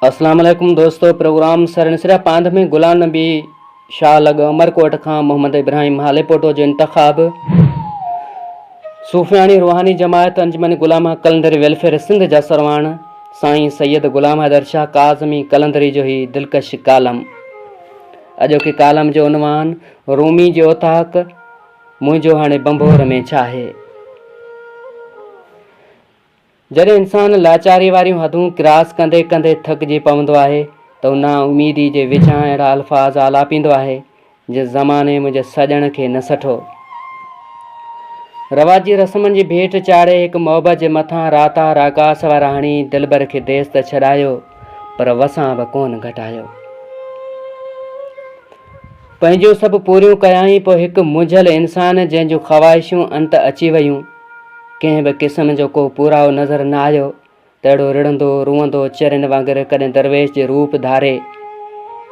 अस्सलाम वालेकुम दोस्तों। प्रोग्राम सरनसरा पांध में गुलाम नबी शाह लग अमरकोट खां मोहम्मद इब्राहिम हालेपोटो जो इंतखाब सूफियानी रूहानी जमायत अंजमन गुलाम कलंदरी वेलफेयर सिंध जा सरवाण साईं सैयद गुलाम हैदर शाह काज़मी कलंदरी जो ही दिलकश कालम। अॼोके कालम जो उनवान रूमी जो ओताक मुंहिंजो हाणे बंभोर में छा आहे। जॾहिं इंसान लाचारी वारियूं हदूं क्रॉस कंदे कंदे थकिजी पवंदो आहे त उन उमीदी जे विचां अहिड़ा अल्फाज़ आलापींदो आहे जे ज़माने मुंहिंजे सॼण खे न सठो। रवाजी रस्मनि जी भेंट चाढ़े हिकु मोहबत जे मथां राता राकास वारा हणी दिलबर खे देस त छॾायो पर वसां बि कोन घटायो। पंहिंजूं सभु पूरियूं कयाई पोइ हिकु मुंझल इंसान जंहिंजूं ख़्वाहिशूं अंत अची वियूं, कंहिं बि क़िस्म जो को पूराओ नज़र न आयो त अहिड़ो रिड़ंदो रुअंदो चरिन वांगुरु कॾहिं दरवेश जे रूप धारे,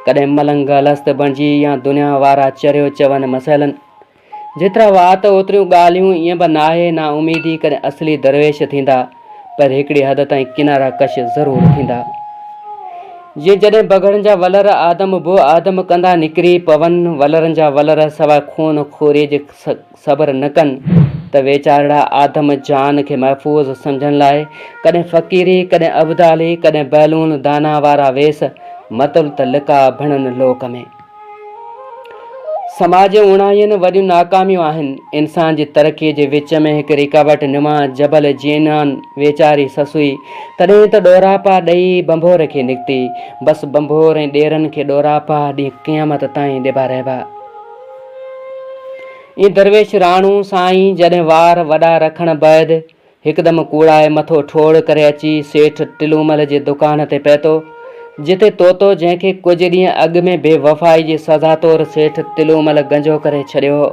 कॾहिं मलंग अलस्त बणिजी या दुनिया वारा चरियो चवनि मसइलनि। जेतिरा वात ओतिरियूं ॻाल्हियूं ईअं बि नाहे ना उमीदी कॾहिं असली दरवेश थींदा, पर हिकिड़ी हद ताईं किनारा कश ज़रूरु थींदा। जीअं जॾहिं बगड़नि जा वलर आदम बो आदम कंदा निकिरी पवनि, वलरनि जा वलर सवाइ खून खोरी जे सब्र न कनि त वेचारा आदम जान खे महफ़ूज़ सम्झण लाइ कॾहिं फ़क़ीरी कॾहिं अबदाली कॾहिं बैलून दाना वारा वेस मतलबु त लिका भणनि लोक में। समाज उणाइनि वॾियूं नाकामियूं आहिनि। इंसान जी तरक़ीअ जे विच में हिकु रिकावट नुमा जबल जीनान वेचारी ससुई तॾहिं त ॾोरापा ॾेई बंभोर खे निकिती। बसि बंभोर ऐं ॾेरनि खे ॾोरापा ॾींहुं क़यामत ताईं ॾिबा रहिबा। ईअं दरवेश राणू साईं जॾहिं वार वॾा रखण बैदि हिकदमि कूड़ाए मथो ठोड़ करे अची सेठ टिलूमल जे दुकान ते पहुतो, जिते तोतो जंहिंखे कुझु ॾींहं अॻु में बेवफ़ाई जी सज़ा तौरु सेठ टिलूमल गंजो करे छॾियो हो।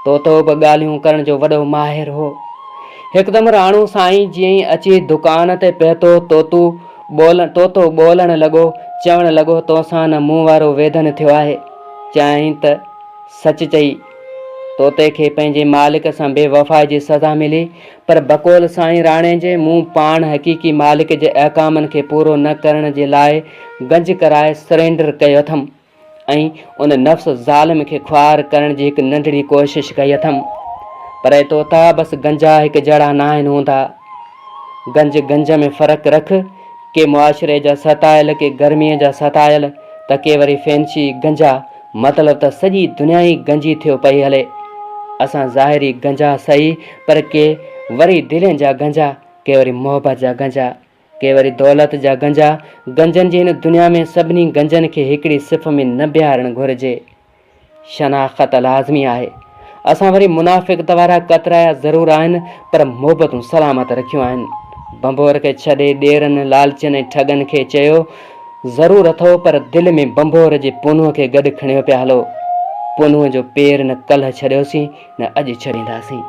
तोतो बि ॻाल्हियूं करण जो वॾो माहिर हो। हिकदमि राणू साईं जीअं ई अची दुकान ते पहुतो तोतो ॿोलण लॻो, चवणु लॻो, तोसां न मूं वारो वेदन थियो आहे। चयाईं त सच चई, तोते खे पंहिंजे मालिक सां बेवफ़ाई जी सज़ा मिली, पर बकोल साईं राणे जे मूं पाण हक़ीक़ी मालिक जे अहकामनि खे पूरो न करण जे लाइ गंज कराए सरेंडर कयो अथमि ऐं उन नफ़्स ज़ालिम खे ख्वार करण जी हिकु नंढड़ी कोशिशि कई अथमि। पर तोता बसि गंजा हिकु जहिड़ा न आहिनि हूंदा। गंज में फ़र्क़ु रख, के मुआशिरे जा सतायल के गर्मीअ जा सतायल त के वरी फैंसी गंजा, मतिलबु त सॼी दुनिया ई गंजी थियो पई हले। असां ज़ाहिरी गंजा सही, पर के वरी दिलनि जा गंजा, के वरी मोहबत जा गंजा, के वरी दौलत जा गंजा। गंजनि जी हिन दुनिया में सभिनी गंजनि खे हिकिड़ी सिफ़ में न बिहारणु घुरिजे। शनाख़त लाज़मी आहे। असां वरी मुनाफ़िक़त वारा कतराया ज़रूरु आहिनि, पर मोहबतूं सलामत रखियूं आहिनि। बंभोर खे छॾे ॾेरनि लालचनि ऐं ठगनि खे चयो ज़रूरु अथो, पर दिलि में बंभोर जे पुनुअ खे गॾु खणियो पिया हलो। पुनुअ जो पेर न कल्ह छॾियोसीं न अॼु छॾींदासीं।